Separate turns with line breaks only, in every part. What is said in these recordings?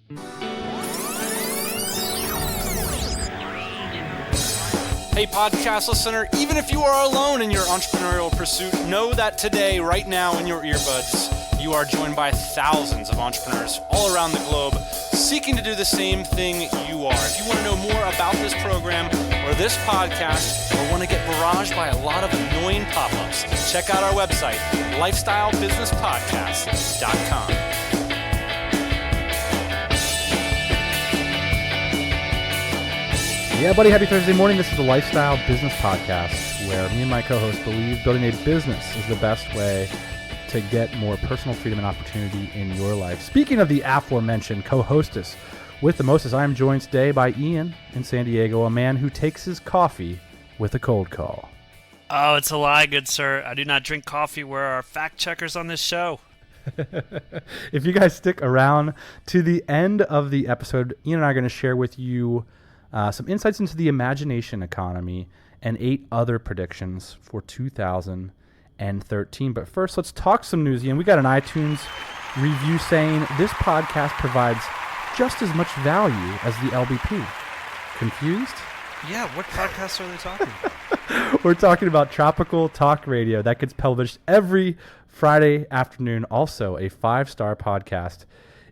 Hey, podcast listener, even if you are alone in your entrepreneurial pursuit, know that today, right now in your earbuds, you are joined by thousands of entrepreneurs all around the globe seeking to do the same thing you are. If you want to know more about this program or this podcast, or want to get barraged by a lot of annoying pop-ups, check out our website, lifestylebusinesspodcast.com.
Yeah, buddy, happy Thursday morning. This is the Lifestyle Business Podcast, where me and my co-host believe building a business is the best way to get more personal freedom and opportunity in your life. Speaking of the aforementioned co-hostess with the mostest, I am joined today by Ian in San Diego, a man who takes his coffee with a cold call.
Oh, it's a lie, good sir. I do not drink coffee. We're our fact checkers on this show.
If you guys stick around to the end of the episode, Ian and I are going to share with you some insights into the imagination economy and 8 other predictions for 2013. But first, let's talk some news. Ian, we got an iTunes review saying this podcast provides just as much value as the LBP. Confused?
Yeah, what podcasts are they talking about?
We're talking about Tropical Talk Radio. That gets published every Friday afternoon. Also, a 5-star podcast,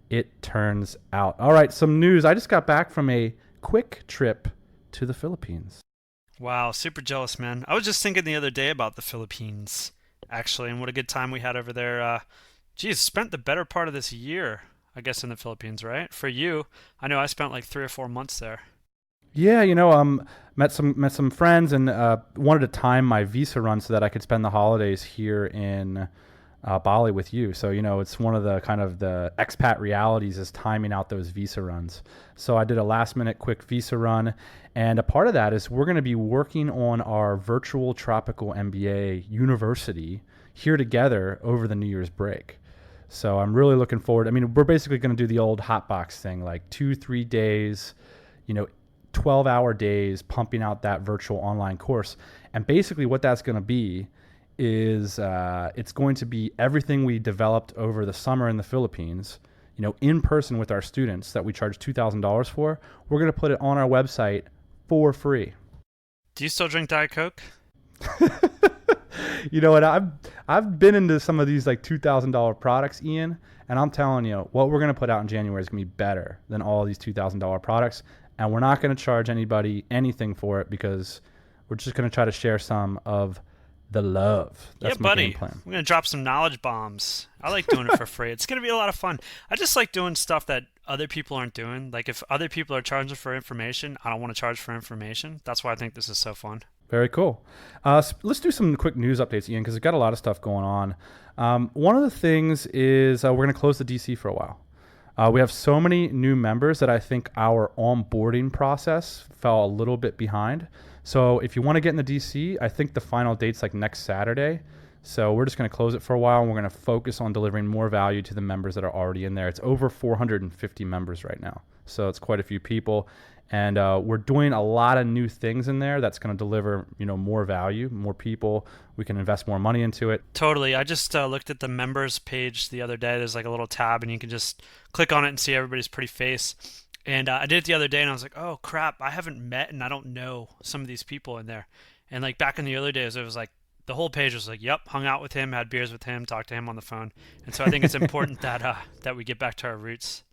it turns out. All right, some news. I just got back from a quick trip to the Philippines.
Wow, super jealous, man. I was just thinking the other day about the Philippines, actually, and what a good time we had over there. Spent the better part of this year, I guess, in the Philippines, right? For you, I know I spent like 3 or 4 months there.
Yeah, met some friends and wanted to time my visa run so that I could spend the holidays here in Bali with you. So, it's one of the kind of the expat realities is timing out those visa runs. So I did a last minute quick visa run. And a part of that is we're going to be working on our virtual tropical MBA university here together over the New Year's break. So I'm really looking forward. I mean, we're basically going to do the old hotbox thing, like 2-3 days, 12-hour days pumping out that virtual online course. And basically what that's going to be is it's going to be everything we developed over the summer in the Philippines, in person with our students that we charge $2,000 for. We're going to put it on our website for free.
Do you still drink Diet Coke?
You know what? I've been into some of these like $2,000 products, Ian, and I'm telling you, what we're going to put out in January is going to be better than all these $2,000 products. And we're not going to charge anybody anything for it because we're just going to try to share some of the love. That's my game plan.
We're going to drop some knowledge bombs. I like doing it for free. It's going to be a lot of fun. I just like doing stuff that other people aren't doing. Like if other people are charging for information, I don't want to charge for information. That's why I think this is so fun.
Very cool. Let's do some quick news updates, Ian, because we've got a lot of stuff going on. One of the things is we're going to close the DC for a while. We have so many new members that I think our onboarding process fell a little bit behind. So if you want to get in the DC, I think the final date's like next Saturday. So we're just going to close it for a while, and we're going to focus on delivering more value to the members that are already in there. It's over 450 members right now. So it's quite a few people. And we're doing a lot of new things in there that's going to deliver, more value, more people. We can invest more money into it.
Totally. I just looked at the members page the other day. There's like a little tab, and you can just click on it and see everybody's pretty face. And I did it the other day, and I was like, oh, crap, I haven't met and I don't know some of these people in there. And like back in the early days, it was like the whole page was like, yep, hung out with him, had beers with him, talked to him on the phone. And so I think it's important that we get back to our roots.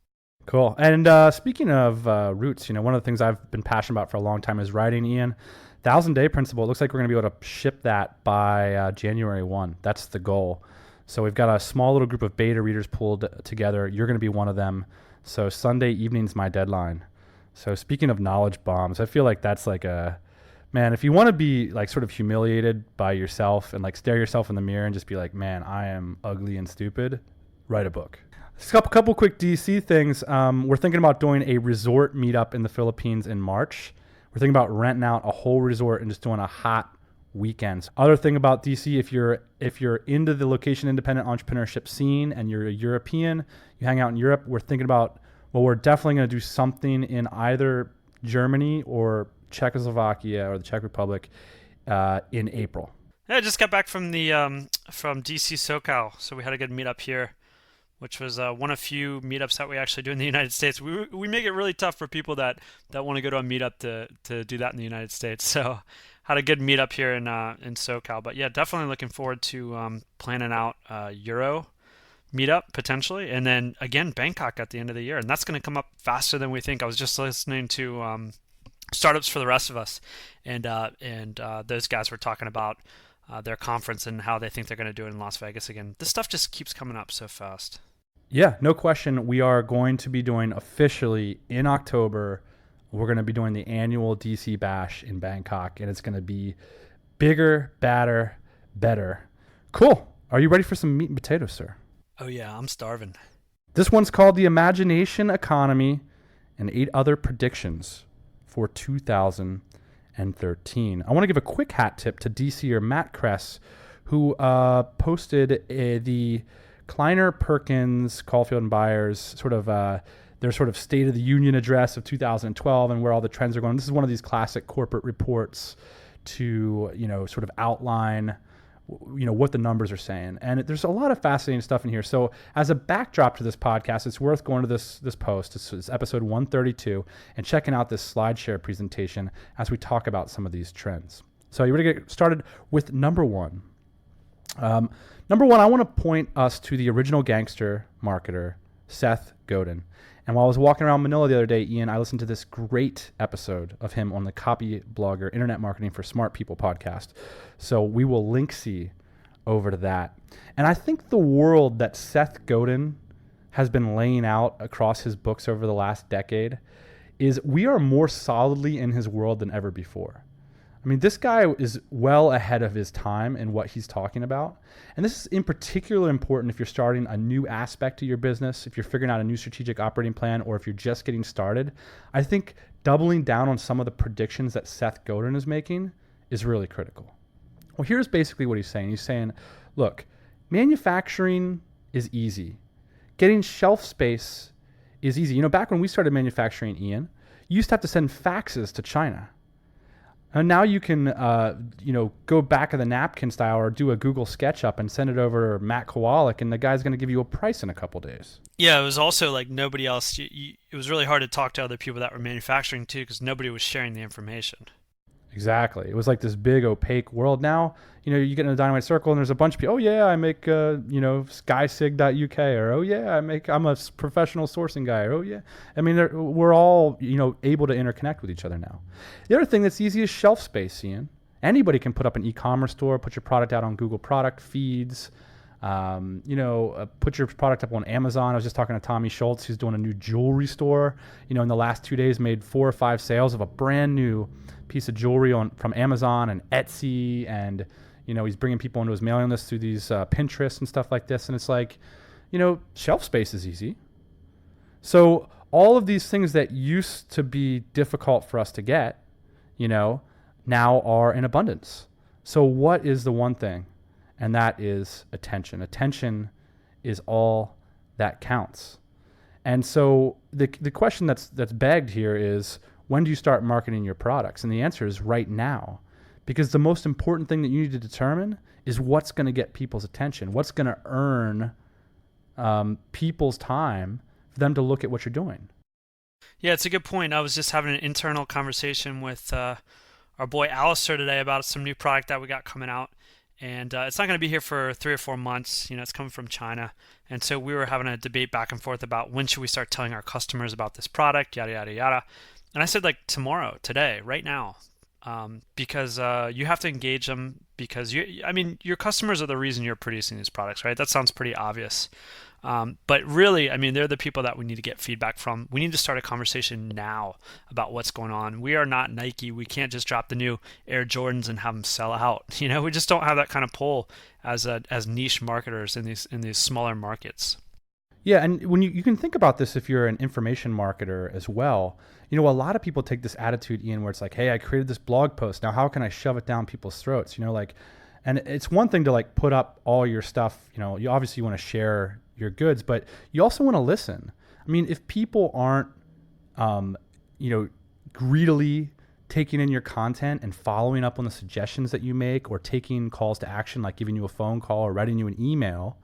Cool. And speaking of roots, one of the things I've been passionate about for a long time is writing, Ian. 1,000-day principle. It looks like we're going to be able to ship that by January 1. That's the goal. So we've got a small little group of beta readers pulled together. You're going to be one of them. So Sunday evening's my deadline. So speaking of knowledge bombs, I feel like that's like if you want to be like sort of humiliated by yourself and like stare yourself in the mirror and just be like, man, I am ugly and stupid, write a book. A couple quick DC things. We're thinking about doing a resort meetup in the Philippines in March. We're thinking about renting out a whole resort and just doing a hot weekend. Other thing about DC, if you're into the location independent entrepreneurship scene and you're a European, you hang out in Europe, we're definitely going to do something in either Germany or Czechoslovakia or the Czech Republic in April.
Yeah, I just got back from the from DC SoCal, so we had a good meetup here which was one of few meetups that we actually do in the United States. We make it really tough for people that want to go to a meetup to do that in the United States. So had a good meetup here in SoCal. But yeah, definitely looking forward to planning out Euro meetup potentially, and then again Bangkok at the end of the year, and that's going to come up faster than we think. I was just listening to Startups for the Rest of Us, and those guys were talking about their conference and how they think they're going to do it in Las Vegas again. This stuff just keeps coming up so fast.
Yeah, no question. We are going to be doing officially in October. We're going to be doing the annual DC Bash in Bangkok, and it's going to be bigger, badder, better. Cool. Are you ready for some meat and potatoes, sir?
Oh yeah, I'm starving.
This one's called The Imagination Economy and 8 Other Predictions for 2013. I want to give a quick hat tip to DCer Matt Kress, who posted the Kleiner Perkins, Caulfield and Byers their sort of State of the Union address of 2012 and where all the trends are going. This is one of these classic corporate reports to, sort of outline what the numbers are saying. And there's a lot of fascinating stuff in here. So as a backdrop to this podcast, it's worth going to this post. It's episode 132 and checking out this SlideShare presentation as we talk about some of these trends. So you ready to get started with number one? Number one, I want to point us to the original gangster marketer, Seth Godin. And while I was walking around Manila the other day, Ian, I listened to this great episode of him on the Copy Blogger Internet Marketing for Smart People podcast. So we will link over to that. And I think the world that Seth Godin has been laying out across his books over the last decade is we are more solidly in his world than ever before. I mean, this guy is well ahead of his time in what he's talking about. And this is in particular important if you're starting a new aspect to your business, if you're figuring out a new strategic operating plan, or if you're just getting started. I think doubling down on some of the predictions that Seth Godin is making is really critical. Well, here's basically what he's saying. He's saying, look, manufacturing is easy. Getting shelf space is easy. Back when we started manufacturing, Ian, you used to have to send faxes to China. And now you can, go back of the napkin style or do a Google SketchUp and send it over to Matt Kowalik, and the guy's going to give you a price in a couple days.
Yeah, it was also like nobody else. It was really hard to talk to other people that were manufacturing too, because nobody was sharing the information.
Exactly. It was like this big opaque world. Now, you get in a Dynamite Circle and there's a bunch of people, oh yeah, I make, skysig.uk, or oh yeah, I'm a professional sourcing guy, or oh yeah. I mean, we're all, able to interconnect with each other now. The other thing that's easy is shelf space, Ian. Anybody can put up an e-commerce store, put your product out on Google product feeds, put your product up on Amazon. I was just talking to Tommy Schultz, who's doing a new jewelry store. In the last 2 days made 4 or 5 sales of a brand new piece of jewelry from Amazon and Etsy, and he's bringing people into his mailing list through these Pinterest and stuff like this. And it's like, shelf space is easy. So all of these things that used to be difficult for us to get, now are in abundance. So what is the one thing? And that is attention. Attention is all that counts. And so the question that's begged here is, when do you start marketing your products? And the answer is right now, because the most important thing that you need to determine is what's going to get people's attention, what's going to earn people's time for them to look at what you're doing.
Yeah, it's a good point. I was just having an internal conversation with our boy Alistair today about some new product that we got coming out. And it's not going to be here for 3 or 4 months. It's coming from China. And so we were having a debate back and forth about when should we start telling our customers about this product, yada, yada, yada. And I said, like, tomorrow, today, right now, because you have to engage them, because your customers are the reason you're producing these products, right? That sounds pretty obvious. But really, they're the people that we need to get feedback from. We need to start a conversation now about what's going on. We are not Nike. We can't just drop the new Air Jordans and have them sell out. We just don't have that kind of pull as niche marketers in these smaller markets.
Yeah, and when you can think about this if you're an information marketer as well. A lot of people take this attitude, Ian, where it's like, hey, I created this blog post. Now, how can I shove it down people's throats? And it's one thing to put up all your stuff. You obviously want to share your goods, but you also want to listen. If people aren't, greedily taking in your content and following up on the suggestions that you make, or taking calls to action, like giving you a phone call or writing you an email,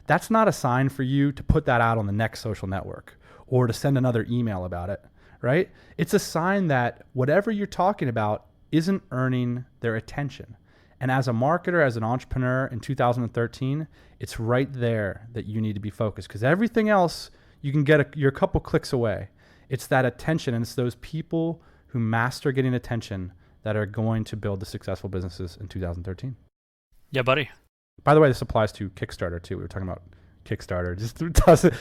that's not a sign for you to put that out on the next social network or to send another email about it, right? It's a sign that whatever you're talking about isn't earning their attention. And as a marketer, as an entrepreneur in 2013, it's right there that you need to be focused, because everything else you can get you're a couple clicks away. It's that attention, and it's those people who master getting attention that are going to build the successful businesses in 2013.
Yeah, buddy.
By the way, this applies to Kickstarter too. We were talking about Kickstarter,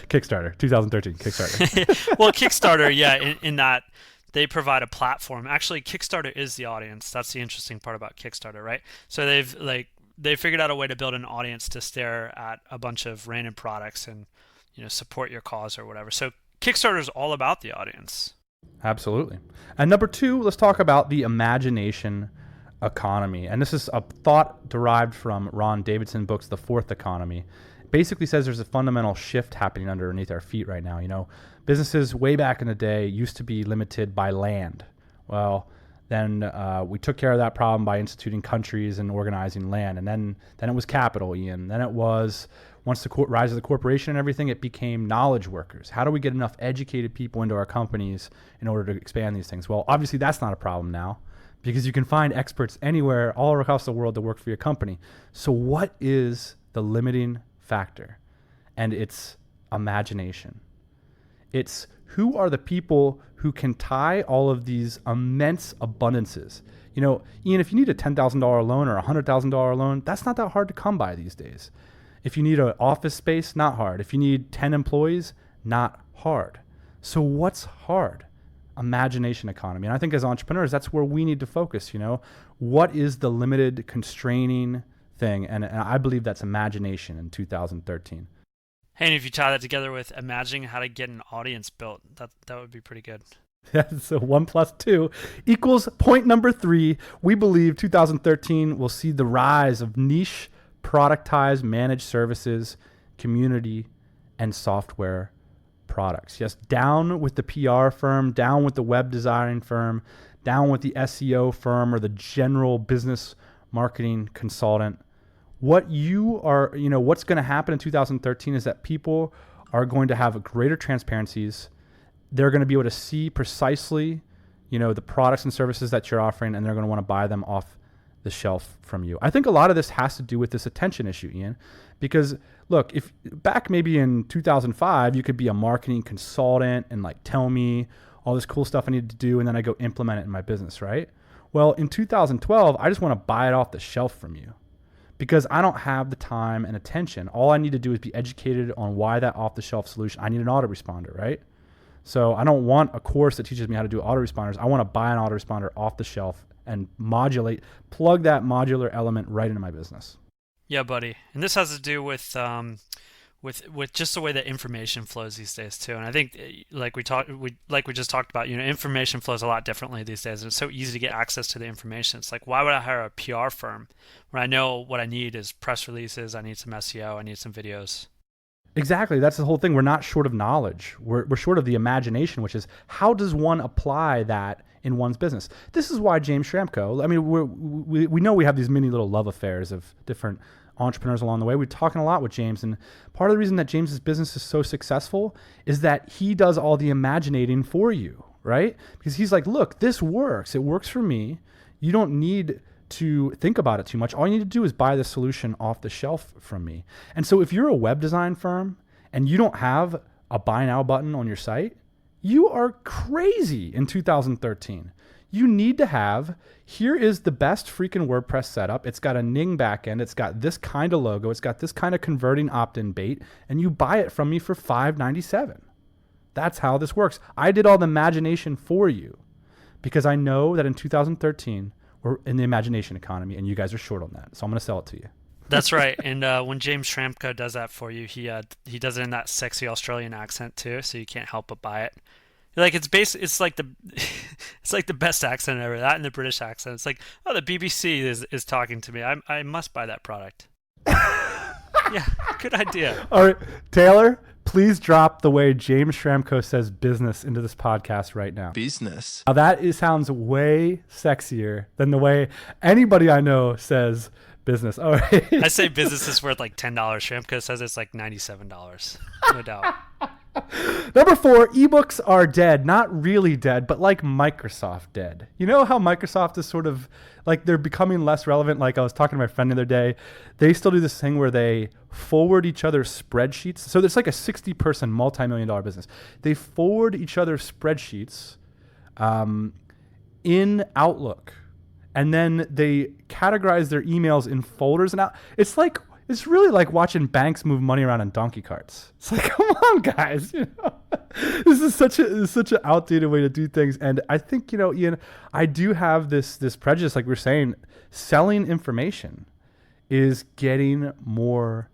Kickstarter, 2013 Kickstarter.
Well, Kickstarter, yeah, in that they provide a platform. Actually, Kickstarter is the audience. That's the interesting part about Kickstarter, right? So they figured out a way to build an audience to stare at a bunch of random products and, support your cause or whatever. So Kickstarter is all about the audience.
Absolutely. And number 2, let's talk about the imagination economy. And this is a thought derived from Ron Davidson's books, The Fourth Economy. It basically says there's a fundamental shift happening underneath our feet right now. Businesses way back in the day used to be limited by land. Well, then we took care of that problem by instituting countries and organizing land. And then it was capital, Ian. Then it was, once the rise of the corporation and everything, it became knowledge workers. How do we get enough educated people into our companies in order to expand these things? Well, obviously that's not a problem now, because you can find experts anywhere, all across the world, to work for your company. So what is the limiting factor? And it's imagination. It's who are the people who can tie all of these immense abundances. Ian, if you need a $10,000 loan or a $100,000 loan, that's not that hard to come by these days. If you need an office space, not hard. If you need 10 employees, not hard. So what's hard? Imagination economy. And I think as entrepreneurs, that's where we need to focus. What is the limited, constraining thing? And I believe that's imagination in 2013.
Hey, and if you tie that together with imagining how to get an audience built, that would be pretty good.
So 1 + 2 equals point number 3. We believe 2013 will see the rise of niche, productized managed services, community, and software products. Yes, down with the PR firm, down with the web design firm, down with the SEO firm or the general business marketing consultant. What's going to happen in 2013 is that people are going to have greater transparencies. They're going to be able to see precisely, the products and services that you're offering, and they're going to want to buy them off the shelf from you. I think a lot of this has to do with this attention issue, Ian, because look, if back maybe in 2005, you could be a marketing consultant and tell me all this cool stuff I need to do, and then I go implement it in my business, right? Well, in 2012, I just want to buy it off the shelf from you because I don't have the time and attention. All I need to do is be educated on why that off-the-shelf solution. I need an autoresponder, right? So I don't want a course that teaches me how to do autoresponders. I want to buy an autoresponder off the shelf and plug that modular element right into my business.
Yeah, buddy. And this has to do with just the way that information flows these days too. And I think like we just talked about, information flows a lot differently these days, and it's so easy to get access to the information. It's like, why would I hire a PR firm when I know what I need is press releases, I need some SEO, I need some videos?
Exactly. That's the whole thing. We're not short of knowledge. We're short of the imagination, which is how does one apply that in one's business? This is why James Schramko, we know we have these mini little love affairs of different entrepreneurs along the way. We're talking a lot with James, and part of the reason that James's business is so successful is that he does all the imaginating for you, right? Because he's like, look, this works. It works for me. You don't need to think about it too much. All you need to do is buy the solution off the shelf from me. And so if you're a web design firm and you don't have a buy now button on your site, you are crazy in 2013. You need to have, here is the best freaking WordPress setup. It's got a Ning backend. It's got this kind of logo. It's got this kind of converting opt-in bait, and you buy it from me for $5.97. That's how this works. I did all the imagination for you because I know that in 2013, we're in the imagination economy, and you guys are short on that. So I'm going to sell it to you.
That's right. And when James Schramko does that for you, he does it in that sexy Australian accent too, so you can't help but buy it. It's like the best accent ever. That and the British accent. It's like, oh, the BBC is talking to me. I must buy that product. Yeah, good idea.
All right, Taylor, please drop the way James Schramko says business into this podcast right now.
Business.
Now sounds way sexier than the way anybody I know says Business. All right.
I say business is worth like $10. Shramka says it's like $97. No doubt.
Number 4, ebooks are dead. Not really dead, but like Microsoft dead. You know how Microsoft is sort of like they're becoming less relevant? Like I was talking to my friend the other day. They still do this thing where they forward each other spreadsheets. So there's like a 60-person multi-million-dollar business. They forward each other spreadsheets in Outlook. And then they categorize their emails in folders. And it's really like watching banks move money around in donkey carts. It's like, come on, guys. You know, this is such an outdated way to do things. And I think, you know, Ian, I do have this prejudice, like we were saying, selling information is getting more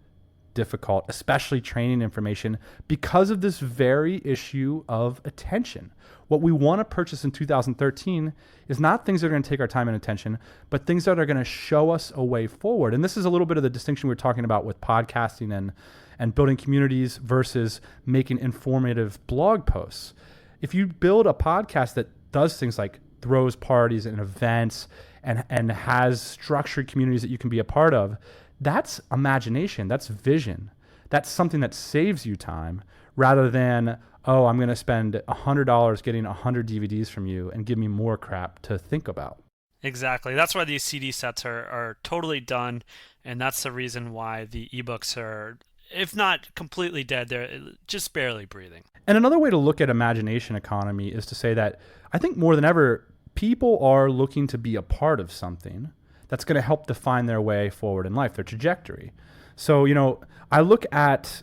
difficult, especially training information, because of this very issue of attention. What we want to purchase in 2013 is not things that are going to take our time and attention, but things that are going to show us a way forward. And this is a little bit of the distinction we were talking about with podcasting and building communities versus making informative blog posts. If you build a podcast that does things like throws parties and events and has structured communities that you can be a part of, that's imagination, that's vision. That's something that saves you time rather than, oh, I'm going to spend $100 getting 100 DVDs from you and give me more crap to think about.
Exactly. That's why these CD sets are totally done, and that's the reason why the ebooks are, if not completely dead, they're just barely breathing.
And another way to look at imagination economy is to say that I think more than ever, people are looking to be a part of something that's going to help define their way forward in life, their trajectory. So, you know, I look at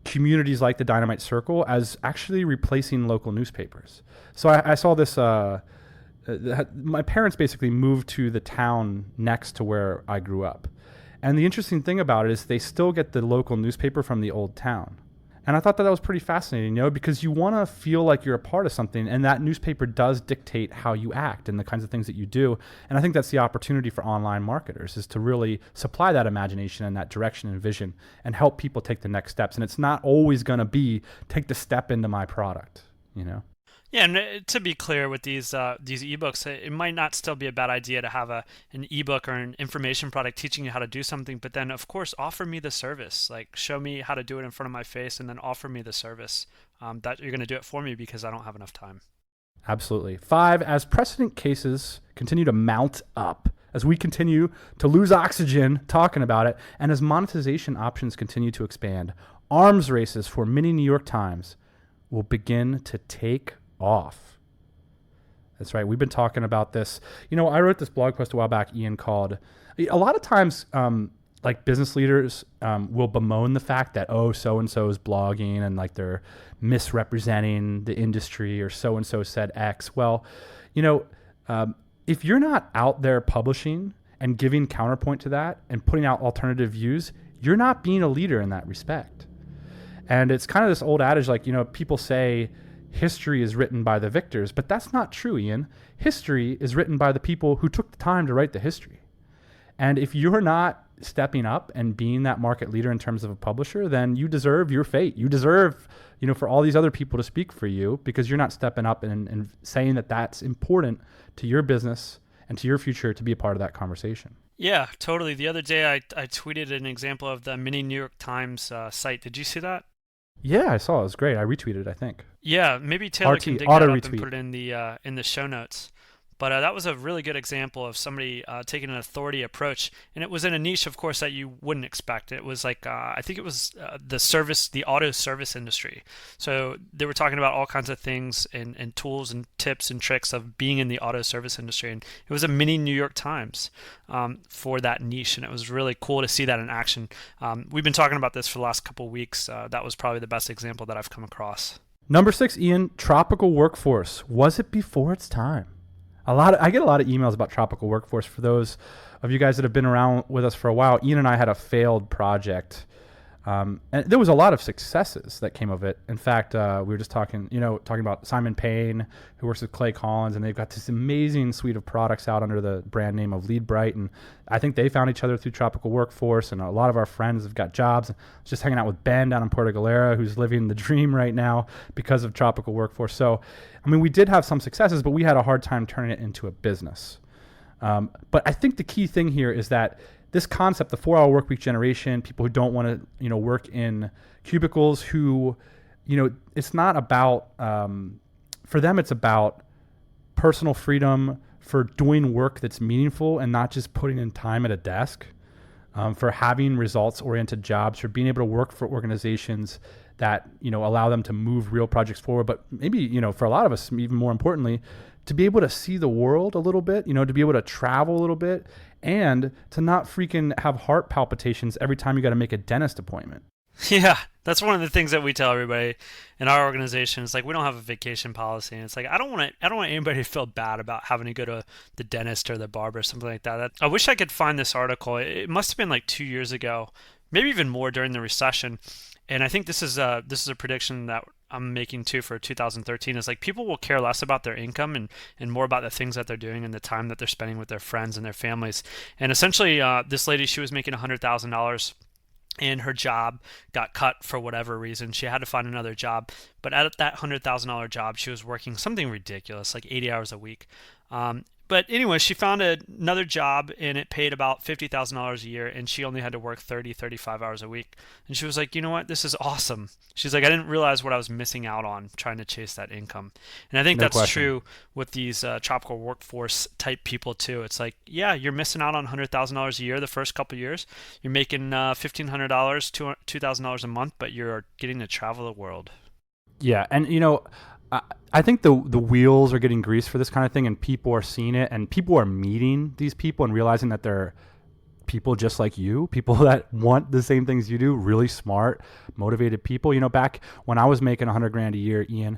communities like the Dynamite Circle as actually replacing local newspapers. So I saw this, my parents basically moved to the town next to where I grew up. And the interesting thing about it is they still get the local newspaper from the old town. And I thought that was pretty fascinating, you know, because you want to feel like you're a part of something, and that newspaper does dictate how you act and the kinds of things that you do. And I think that's the opportunity for online marketers, is to really supply that imagination and that direction and vision and help people take the next steps. And it's not always going to be take the step into my product, you know?
Yeah, and to be clear with these ebooks, it might not still be a bad idea to have an ebook or an information product teaching you how to do something, but then of course offer me the service. Like show me how to do it in front of my face, and then offer me the service that you're going to do it for me because I don't have enough time.
Absolutely. 5, as precedent cases continue to mount up, as we continue to lose oxygen talking about it, and as monetization options continue to expand, arms races for many New York Times will begin to take off. That's right. We've been talking about this. You know, I wrote this blog post a while back, Ian, called, a lot of times, like business leaders will bemoan the fact that, oh, so-and-so is blogging and like they're misrepresenting the industry, or so-and-so said X. Well, you know, if you're not out there publishing and giving counterpoint to that and putting out alternative views, you're not being a leader in that respect. And it's kind of this old adage, like, you know, people say, history is written by the victors, but that's not true, Ian. History is written by the people who took the time to write the history. And if you're not stepping up and being that market leader in terms of a publisher, then you deserve your fate. You deserve, you know, for all these other people to speak for you, because you're not stepping up and saying that that's important to your business and to your future to be a part of that conversation.
Yeah, totally. The other day I tweeted an example of the mini New York Times site. Did you see that?
Yeah, I saw it. It was great. I retweeted it, I think.
Yeah, maybe Taylor can dig that up and put it in the show notes. But that was a really good example of somebody taking an authority approach, and it was in a niche, of course, that you wouldn't expect. It was like I think it was the auto service industry. So they were talking about all kinds of things and tools and tips and tricks of being in the auto service industry, and it was a mini New York Times for that niche, and it was really cool to see that in action. We've been talking about this for the last couple of weeks. That was probably the best example that I've come across.
Number 6, Ian, tropical workforce. Was it before its time? I get a lot of emails about tropical workforce. For those of you guys that have been around with us for a while, Ian and I had a failed project. And there was a lot of successes that came of it. In fact, we were just talking about Simon Payne, who works with Clay Collins, and they've got this amazing suite of products out under the brand name of Lead Bright. And I think they found each other through tropical workforce, and a lot of our friends have got jobs. I was just hanging out with Ben down in Puerto Galera, who's living the dream right now because of tropical workforce. So, I mean, we did have some successes, but we had a hard time turning it into a business. But I think the key thing here is that this concept, the 4-hour work week generation, people who don't want to, work in cubicles, who, it's not about, for them, it's about personal freedom, for doing work that's meaningful and not just putting in time at a desk, for having results-oriented jobs, for being able to work for organizations that, allow them to move real projects forward. But maybe, for a lot of us, even more importantly, to be able to see the world a little bit, to be able to travel a little bit, and to not freaking have heart palpitations every time you got to make a dentist appointment.
Yeah, that's one of the things that we tell everybody in our organization. It's like, we don't have a vacation policy, and it's like, I don't want anybody to feel bad about having to go to the dentist or the barber or something like that. I wish I could find this article. It must have been like 2 years ago, maybe even more, during the recession. And I think this is a prediction that I'm making too for 2013, is like, people will care less about their income and more about the things that they're doing and the time that they're spending with their friends and their families. And essentially, this lady, she was making $100,000 and her job got cut for whatever reason. She had to find another job. But at that $100,000 job, she was working something ridiculous, like 80 hours a week. But anyway, she found another job, and it paid about $50,000 a year, and she only had to work 35 hours a week. And she was like, you know what? This is awesome. She's like, I didn't realize what I was missing out on trying to chase that income. And I think that's true with these tropical workforce type people too. It's like, yeah, you're missing out on $100,000 a year the first couple of years. You're making $1,500, $2,000 a month, but you're getting to travel the world.
Yeah, and I think the wheels are getting greased for this kind of thing, and people are seeing it, and people are meeting these people and realizing that they're people just like you, people that want the same things you do, really smart, motivated people. Back when I was making $100,000 a year, Ian,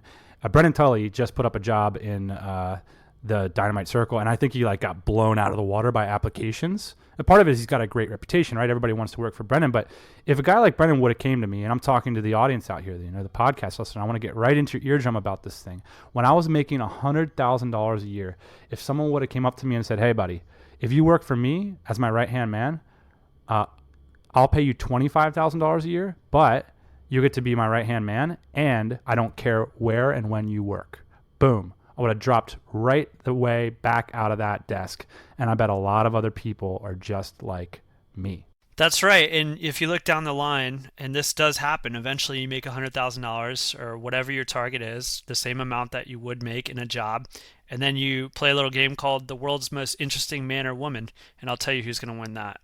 Brennan Tully just put up a job in the Dynamite Circle, and I think he got blown out of the water by applications. And part of it is he's got a great reputation, right? Everybody wants to work for Brennan. But if a guy like Brennan would have came to me, and I'm talking to the audience out here, the podcast listener, I want to get right into your eardrum about this thing. When I was making $100,000 a year, if someone would have came up to me and said, hey, buddy, if you work for me as my right-hand man, I'll pay you $25,000 a year, but you get to be my right-hand man, and I don't care where and when you work. Boom. I would have dropped right the way back out of that desk. And I bet a lot of other people are just like me.
That's right. And if you look down the line, and this does happen, eventually you make $100,000 or whatever your target is, the same amount that you would make in a job. And then you play a little game called The World's Most Interesting Man or Woman. And I'll tell you who's going to win that.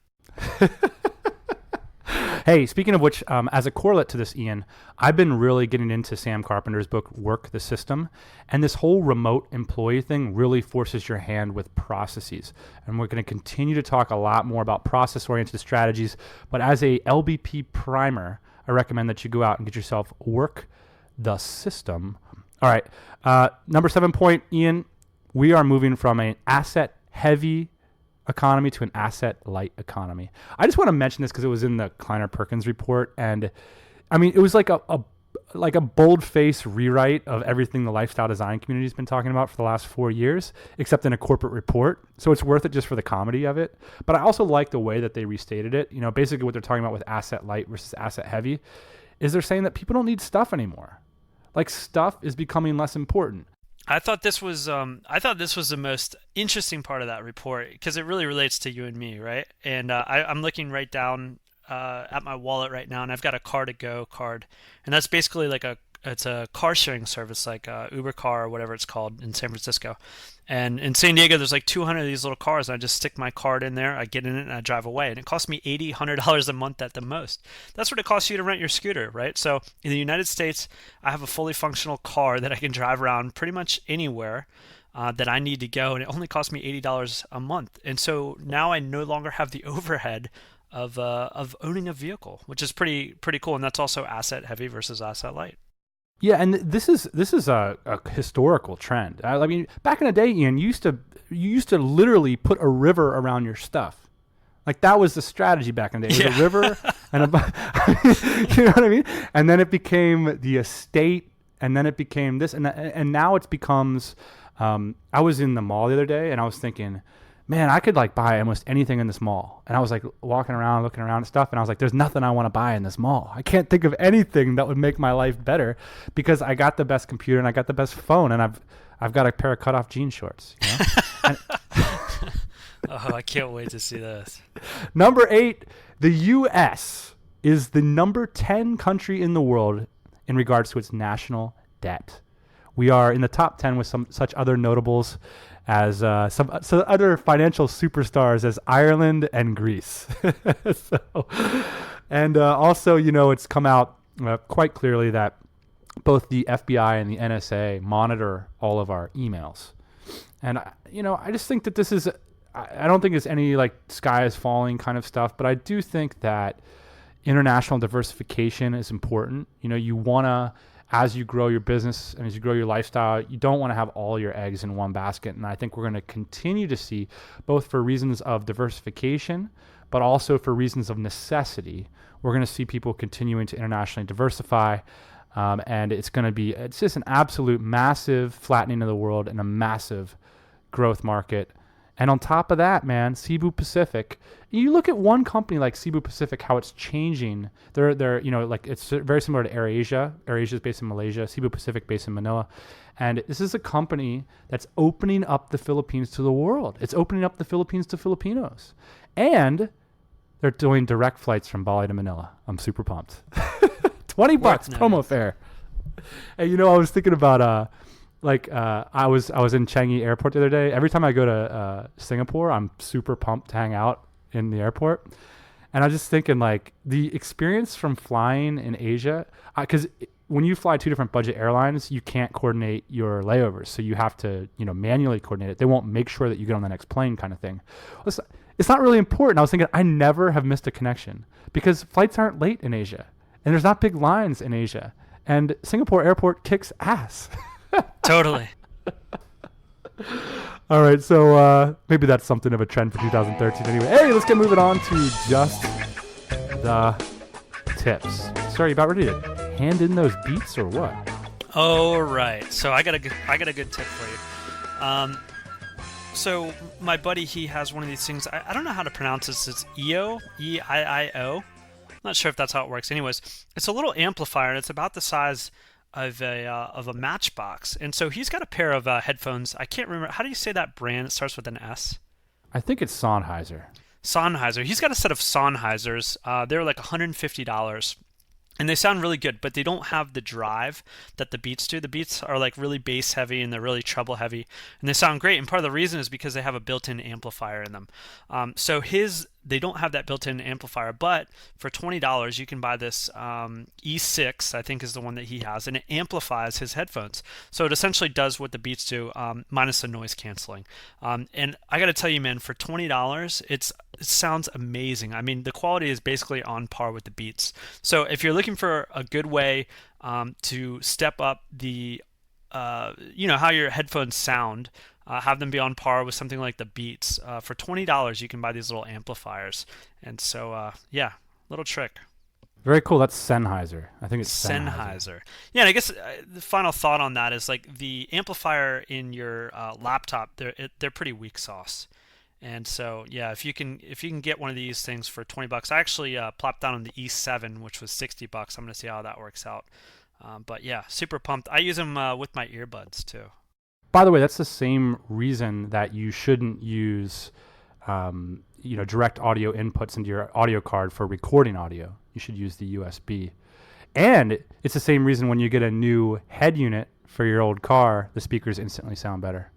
Hey, speaking of which, as a correlate to this, Ian, I've been really getting into Sam Carpenter's book, Work the System. And this whole remote employee thing really forces your hand with processes. And we're going to continue to talk a lot more about process-oriented strategies. But as a LBP primer, I recommend that you go out and get yourself Work the System. All right. Number 7 point, Ian, we are moving from an asset-heavy economy to an asset-light economy. I just want to mention this because it was in the Kleiner-Perkins report, and I mean, it was like a bold-faced rewrite of everything the lifestyle design community has been talking about for the last 4 years, except in a corporate report. So it's worth it just for the comedy of it. But I also like the way that they restated it. Basically what they're talking about with asset-light versus asset-heavy is they're saying that people don't need stuff anymore. Like, stuff is becoming less important.
I thought this was the most interesting part of that report because it really relates to you and me, right? And I'm looking right down at my wallet right now, and I've got a Car2Go card, and that's basically it's a car sharing service like Uber Car or whatever it's called in San Francisco. And in San Diego, there's like 200 of these little cars, and I just stick my card in there, I get in it, and I drive away. And it costs me $80, $100 a month at the most. That's what it costs you to rent your scooter, right? So in the United States, I have a fully functional car that I can drive around pretty much anywhere that I need to go, and it only costs me $80 a month. And so now I no longer have the overhead of owning a vehicle, which is pretty cool. And that's also asset heavy versus asset light.
Yeah, and this is a historical trend. I mean, back in the day, Ian, you used to literally put a river around your stuff. Like, that was the strategy back in the day. It was a river and you know what I mean? And then it became the estate, and then it became this, and now it becomes. I was in the mall the other day, and I was thinking, man, I could buy almost anything in this mall. And I was walking around, looking around and stuff. And I was like, there's nothing I want to buy in this mall. I can't think of anything that would make my life better because I got the best computer and I got the best phone and I've got a pair of cutoff jean shorts. You know?
Oh, I can't wait to see this.
Number 8, the U.S. is the number 10 country in the world in regards to its national debt. We are in the top 10 with some such other notables as some other financial superstars as Ireland and Greece. Also, it's come out quite clearly that both the FBI and the NSA monitor all of our emails. And, I just think that this is, I don't think it's any like sky is falling kind of stuff, but I do think that international diversification is important. You want to, as you grow your business and as you grow your lifestyle, you don't want to have all your eggs in one basket. And I think we're going to continue to see, both for reasons of diversification, but also for reasons of necessity, we're going to see people continuing to internationally diversify. And it's just an absolute massive flattening of the world and a massive growth market. And on top of that, man, Cebu Pacific, you look at one company like Cebu Pacific, how it's changing. They're it's very similar to AirAsia. AirAsia is based in Malaysia, Cebu Pacific based in Manila. And this is a company that's opening up the Philippines to the world. It's opening up the Philippines to Filipinos. And they're doing direct flights from Bali to Manila. I'm super pumped. $20 promo fare. And I was thinking about I was in Changi Airport the other day. Every time I go to Singapore, I'm super pumped to hang out in the airport. And I was just thinking, like, the experience from flying in Asia, because when you fly 2 different budget airlines, you can't coordinate your layovers. So you have to, manually coordinate it. They won't make sure that you get on the next plane kind of thing. It's not really important. I was thinking I never have missed a connection because flights aren't late in Asia. And there's not big lines in Asia. And Singapore airport kicks ass.
Totally.
All right, so maybe that's something of a trend for 2013 anyway. Hey, let's get moving on to just the tips. Sorry, you about ready to hand in those beats or what?
Oh, right. So I got a good tip for you. So my buddy, he has one of these things. I don't know how to pronounce this. It's EIIO, E-I-I-O. I'm not sure if that's how it works. Anyways, it's a little amplifier, and it's about the size of a matchbox. And so he's got a pair of headphones. I can't remember. How do you say that brand? It starts with an S.
I think it's Sennheiser.
Sennheiser. He's got a set of Sennheisers. They're like $150. And they sound really good, but they don't have the drive that the Beats do. The Beats are like really bass heavy and they're really treble heavy, and they sound great. And part of the reason is because they have a built-in amplifier in them. They don't have that built-in amplifier, but for $20 you can buy this E6, I think is the one that he has, and it amplifies his headphones. So it essentially does what the Beats do, minus the noise canceling. And I got to tell you, man, for $20, it sounds amazing. I mean, the quality is basically on par with the Beats. So if you're looking for a good way to step up the, how your headphones sound, have them be on par with something like the Beats. For $20, you can buy these little amplifiers. And so, little trick.
Very cool. That's Sennheiser. I think it's
Sennheiser. Yeah, and I guess the final thought on that is like the amplifier in your laptop, they're pretty weak sauce. And so, yeah, if you can get one of these things for $20, I actually plopped down on the E7, which was $60. I'm going to see how that works out. But yeah, super pumped. I use them with my earbuds too.
By the way, that's the same reason that you shouldn't use, direct audio inputs into your audio card for recording audio. You should use the USB. And it's the same reason when you get a new head unit for your old car, the speakers instantly sound better.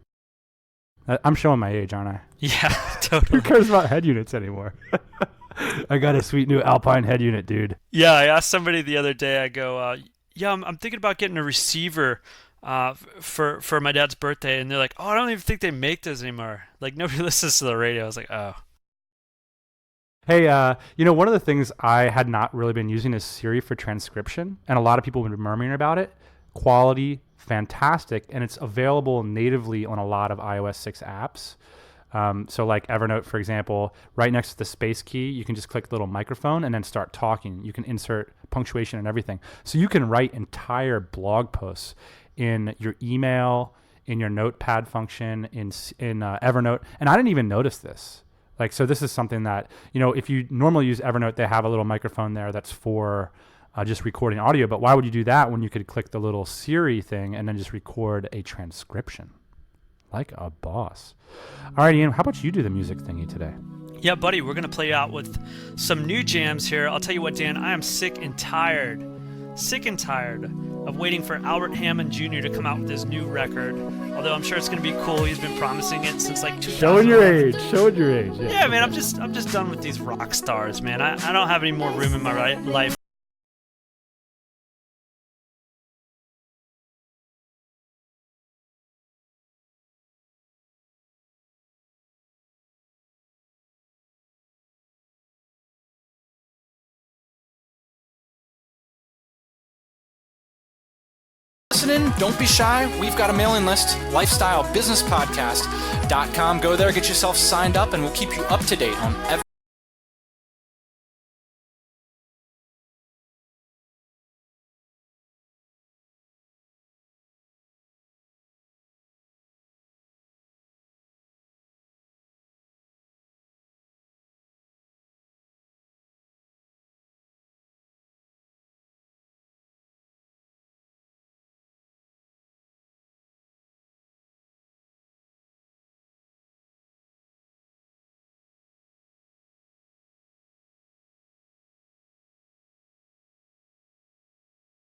I'm showing my age, aren't I?
Yeah, totally.
Who cares about head units anymore? I got a sweet new Alpine head unit, dude.
Yeah, I asked somebody the other day, I go, I'm thinking about getting a receiver for my dad's birthday, and they're like, oh, I don't even think they make those anymore. Like, nobody listens to the radio. I was like, oh.
Hey, one of the things I had not really been using is Siri for transcription, and a lot of people have been murmuring about it. Quality, fantastic, and it's available natively on a lot of iOS 6 apps. So like Evernote, for example, right next to the space key, you can just click the little microphone and then start talking. You can insert punctuation and everything. So you can write entire blog posts in your email, in your notepad function, in Evernote. And I didn't even notice this. So this is something that, if you normally use Evernote, they have a little microphone there that's for just recording audio. But why would you do that when you could click the little Siri thing and then just record a transcription? Like a boss. All right, Ian, how about you do the music thingy today?
Yeah, buddy, we're going to play out with some new jams here. I'll tell you what, Dan, I am sick and tired of waiting for Albert Hammond Jr. to come out with his new record. Although I'm sure it's going to be cool. He's been promising it since like 2000.
Showing your age.
Yeah, man, I'm just done with these rock stars, man. I don't have any more room in my life.
Listening, don't be shy. We've got a mailing list, lifestylebusinesspodcast.com. Go there, get yourself signed up, and we'll keep you up to date on everything.